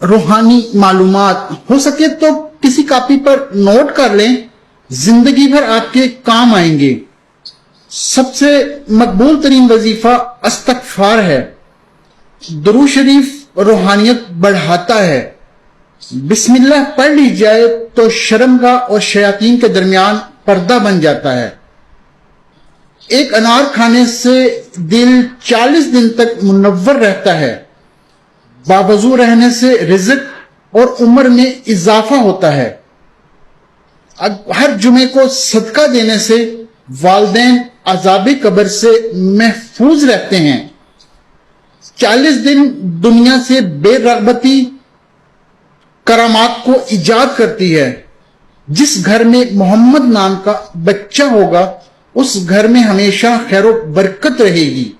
روحانی معلومات ہو سکے تو کسی کاپی پر نوٹ کر لیں، زندگی بھر آپ کے کام آئیں گے۔ سب سے مقبول ترین وظیفہ استغفار ہے۔ درود شریف روحانیت بڑھاتا ہے۔ بسم اللہ پڑھ لی جائے تو شرمگاہ اور شیاطین کے درمیان پردہ بن جاتا ہے۔ ایک انار کھانے سے دل 40 دن تک منور رہتا ہے۔ باوضو رہنے سے رزق اور عمر میں اضافہ ہوتا ہے۔ ہر جمعے کو صدقہ دینے سے والدین عذاب قبر سے محفوظ رہتے ہیں۔ 40 دن دنیا سے بے رغبتی کرامات کو ایجاد کرتی ہے۔ جس گھر میں محمد نام کا بچہ ہوگا اس گھر میں ہمیشہ خیر و برکت رہے گی۔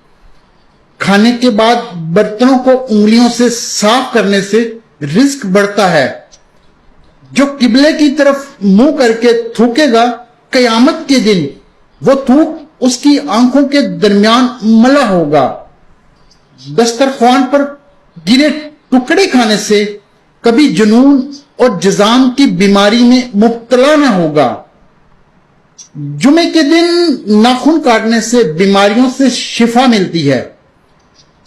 کھانے کے بعد برتنوں کو انگلیوں سے صاف کرنے سے رزق بڑھتا ہے۔ جو قبلے کی طرف منہ کر کے تھوکے گا قیامت کے دن وہ تھوک اس کی آنکھوں کے درمیان ملا ہوگا۔ دسترخوان پر گرے ٹکڑے کھانے سے کبھی جنون اور جذام کی بیماری میں مبتلا نہ ہوگا۔ جمعے کے دن ناخن کاٹنے سے بیماریوں سے شفا ملتی ہے۔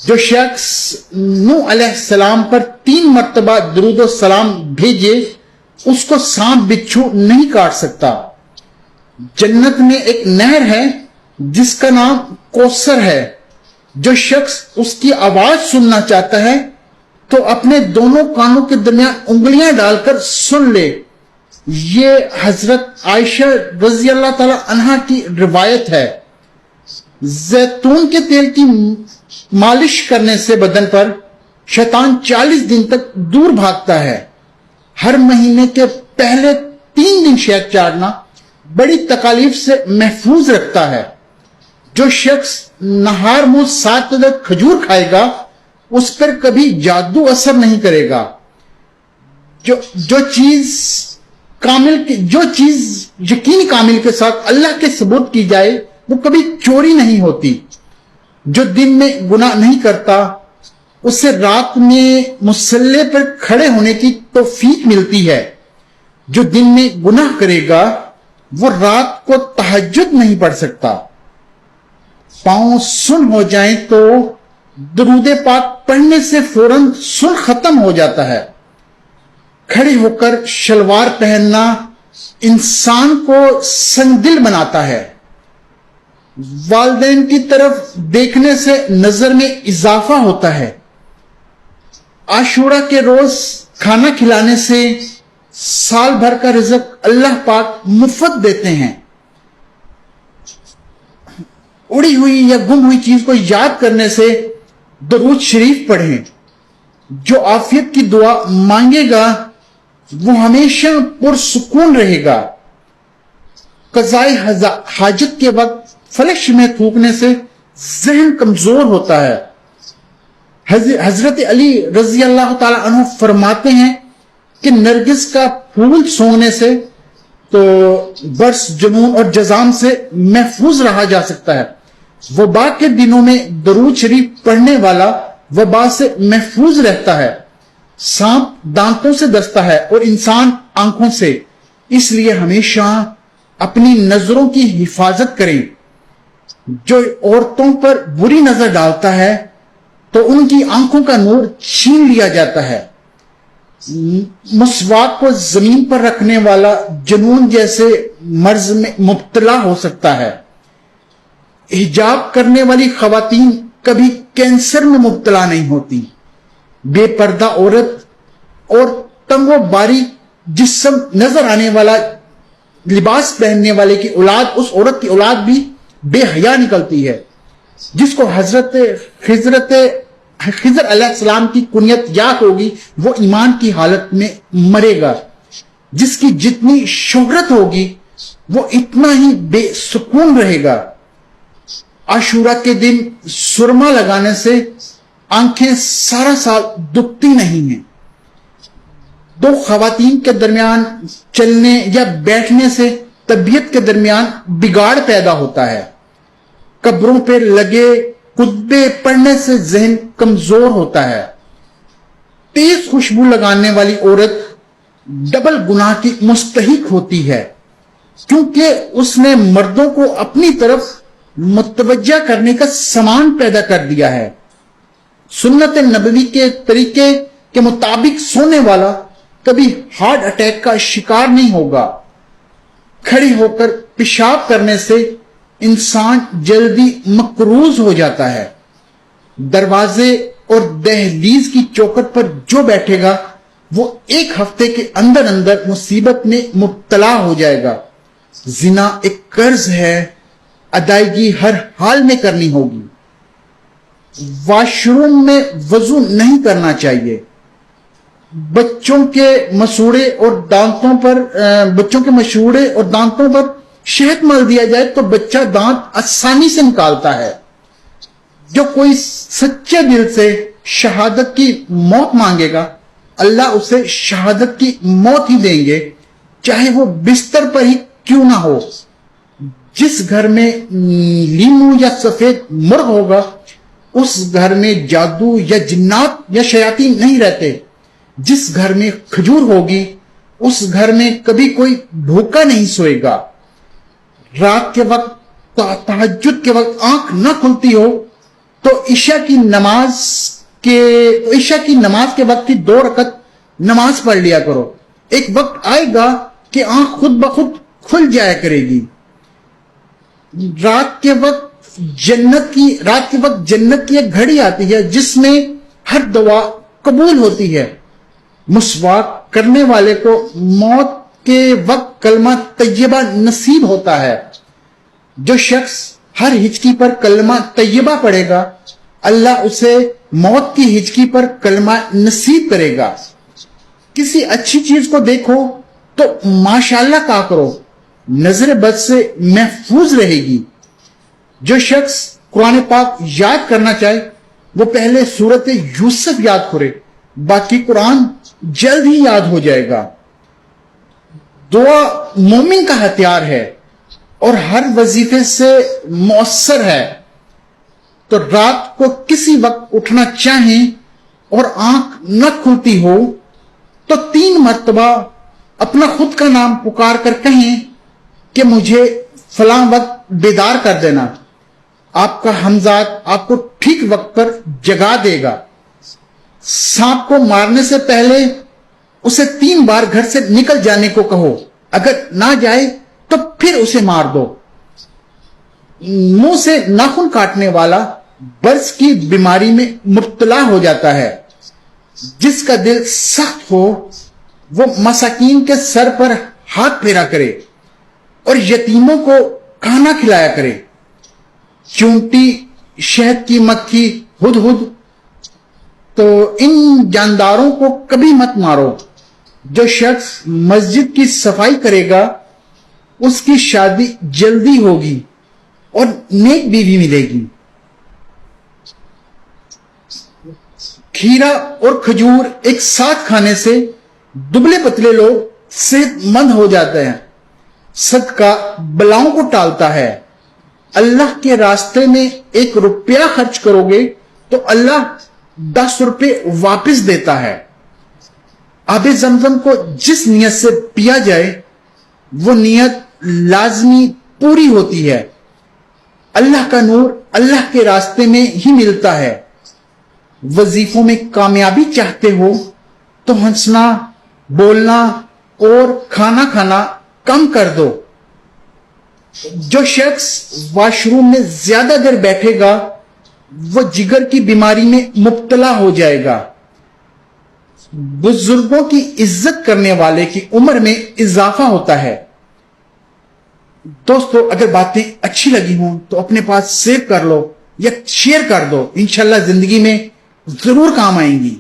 جو شخص نوح علیہ السلام پر 3 مرتبہ درود و سلام بھیجے اس کو سانپ بچھو نہیں کاٹ سکتا۔ جنت میں ایک نہر ہے جس کا نام کوثر ہے۔ جو شخص اس کی آواز سننا چاہتا ہے تو اپنے دونوں کانوں کے درمیان انگلیاں ڈال کر سن لے۔ یہ حضرت عائشہ رضی اللہ تعالی عنہا کی روایت ہے۔ زیتون کے تیل کی مالش کرنے سے بدن پر شیطان 40 دن تک دور بھاگتا ہے۔ ہر مہینے کے پہلے 3 دن شہد چاٹنا بڑی تکالیف سے محفوظ رکھتا ہے۔ جو شخص نہار منہ 7 عدد کھجور کھائے گا اس پر کبھی جادو اثر نہیں کرے گا۔ جو چیز یقین کامل کے ساتھ اللہ کے ثبوت کی جائے وہ کبھی چوری نہیں ہوتی۔ جو دن میں گناہ نہیں کرتا اسے رات میں مصلی پر کھڑے ہونے کی توفیق ملتی ہے۔ جو دن میں گناہ کرے گا وہ رات کو تہجد نہیں پڑھ سکتا۔ پاؤں سن ہو جائیں تو درود پاک پڑھنے سے فوراً سن ختم ہو جاتا ہے۔ کھڑے ہو کر شلوار پہننا انسان کو سنگ دل بناتا ہے۔ والدین کی طرف دیکھنے سے نظر میں اضافہ ہوتا ہے۔ عاشورہ کے روز کھانا کھلانے سے سال بھر کا رزق اللہ پاک مفت دیتے ہیں۔ اڑی ہوئی یا گم ہوئی چیز کو یاد کرنے سے درود شریف پڑھیں۔ جو عافیت کی دعا مانگے گا وہ ہمیشہ پرسکون رہے گا۔ قضائے حاجت کے وقت فلش میں تھوکنے سے ذہن کمزور ہوتا ہے۔ حضرت علی رضی اللہ تعالی عنہ فرماتے ہیں کہ نرگس کا پھول سونگنے سے تو برس، جنون اور جذام سے محفوظ رہا جا سکتا ہے۔ وبا کے دنوں میں درود شریف پڑھنے والا وبا سے محفوظ رہتا ہے۔ سانپ دانتوں سے ڈستا ہے اور انسان آنکھوں سے، اس لیے ہمیشہ اپنی نظروں کی حفاظت کریں۔ جو عورتوں پر بری نظر ڈالتا ہے تو ان کی آنکھوں کا نور چھین لیا جاتا ہے۔ مسواک کو زمین پر رکھنے والا جنون جیسے مرض میں مبتلا ہو سکتا ہے۔ حجاب کرنے والی خواتین کبھی کینسر میں مبتلا نہیں ہوتی۔ بے پردہ عورت اور تنگ و باریک جسم نظر آنے والا لباس پہننے والے کی اولاد، اس عورت کی اولاد بھی بے حیا نکلتی ہے۔ جس کو حضرت خضر علیہ السلام کی کنیت یاد ہوگی وہ ایمان کی حالت میں مرے گا۔ جس کی جتنی شہرت ہوگی وہ اتنا ہی بے سکون رہے گا۔ عاشورہ کے دن سرما لگانے سے آنکھیں سارا سال دکھتی نہیں ہیں۔ 2 خواتین کے درمیان چلنے یا بیٹھنے سے طبیعت کے درمیان بگاڑ پیدا ہوتا ہے۔ قبروں پہ لگے خطبے پڑھنے سے ذہن کمزور ہوتا ہے۔ تیز خوشبو لگانے والی عورت ڈبل گناہ کی مستحق ہوتی ہے، کیونکہ اس نے مردوں کو اپنی طرف متوجہ کرنے کا سامان پیدا کر دیا ہے۔ سنت نبوی کے طریقے کے مطابق سونے والا کبھی ہارٹ اٹیک کا شکار نہیں ہوگا۔ کھڑی ہو کر پیشاب کرنے سے انسان جلدی مقروض ہو جاتا ہے۔ دروازے اور دہلیز کی چوکھٹ پر جو بیٹھے گا وہ ایک ہفتے کے اندر اندر مصیبت میں مبتلا ہو جائے گا۔ زنا ایک قرض ہے، ادائیگی ہر حال میں کرنی ہوگی۔ واش روم میں وضو نہیں کرنا چاہیے۔ بچوں کے مسوڑے اور دانتوں پر شہد مل دیا جائے تو بچہ دانت آسانی سے نکالتا ہے۔ جو کوئی سچے دل سے شہادت کی موت مانگے گا اللہ اسے شہادت کی موت ہی دیں گے، چاہے وہ بستر پر ہی کیوں نہ ہو۔ جس گھر میں لیمو یا سفید مرغ ہوگا اس گھر میں جادو یا جنات یا شیاطین نہیں رہتے۔ جس گھر میں کھجور ہوگی اس گھر میں کبھی کوئی بھوکا نہیں سوئے گا۔ رات کے وقت تہجد کے وقت آنکھ نہ کھلتی ہو تو عشاء کی نماز کے وقت کی 2 رکعت نماز پڑھ لیا کرو۔ ایک وقت آئے گا کہ آنکھ خود بخود کھل جایا کرے گی۔ رات کے وقت جنت کی ایک گھڑی آتی ہے جس میں ہر دعا قبول ہوتی ہے۔ مسواک کرنے والے کو موت کے وقت کلمہ طیبہ نصیب ہوتا ہے۔ جو شخص ہر ہچکی پر کلمہ طیبہ پڑھے گا اللہ اسے موت کی ہچکی پر کلمہ نصیب کرے گا۔ کسی اچھی چیز کو دیکھو تو ماشاءاللہ کہا کرو، نظر بد سے محفوظ رہے گی۔ جو شخص قرآن پاک یاد کرنا چاہے وہ پہلے سورت یوسف یاد کرے، باقی قرآن جلد ہی یاد ہو جائے گا۔ دعا مومن کا ہتھیار ہے اور ہر وظیفے سے مؤثر ہے۔ تو رات کو کسی وقت اٹھنا چاہیں اور آنکھ نہ کھلتی ہو تو 3 مرتبہ اپنا خود کا نام پکار کر کہیں کہ مجھے فلاں وقت بیدار کر دینا۔ آپ کا ہمزاد آپ کو ٹھیک وقت پر جگا دے گا۔ سانپ کو مارنے سے پہلے اسے 3 بار گھر سے نکل جانے کو کہو، اگر نہ جائے تو پھر اسے مار دو۔ منہ سے ناخن کاٹنے والا برس کی بیماری میں مبتلا ہو جاتا ہے۔ جس کا دل سخت ہو وہ مساکین کے سر پر ہاتھ پھیرا کرے اور یتیموں کو کھانا کھلایا کرے۔ چونٹی، شہد کی مکھی، ہدہد، تو ان جانداروں کو کبھی مت مارو۔ جو شخص مسجد کی صفائی کرے گا اس کی شادی جلدی ہوگی اور نیک بیوی ملے گی۔ کھیرا اور کھجور ایک ساتھ کھانے سے دبلے پتلے لوگ صحت مند ہو جاتے ہیں۔ صدقہ بلاؤں کو ٹالتا ہے۔ اللہ کے راستے میں 1 روپیہ خرچ کرو گے تو اللہ 10 روپے واپس دیتا ہے۔ آب زمزم کو جس نیت سے پیا جائے وہ نیت لازمی پوری ہوتی ہے۔ اللہ کا نور اللہ کے راستے میں ہی ملتا ہے۔ وظیفوں میں کامیابی چاہتے ہو تو ہنسنا، بولنا اور کھانا کھانا کم کر دو۔ جو شخص واش روم میں زیادہ دیر بیٹھے گا وہ جگر کی بیماری میں مبتلا ہو جائے گا۔ بزرگوں کی عزت کرنے والے کی عمر میں اضافہ ہوتا ہے۔ دوستو اگر باتیں اچھی لگی ہوں تو اپنے پاس سیو کر لو یا شیئر کر دو، انشاءاللہ زندگی میں ضرور کام آئیں گی۔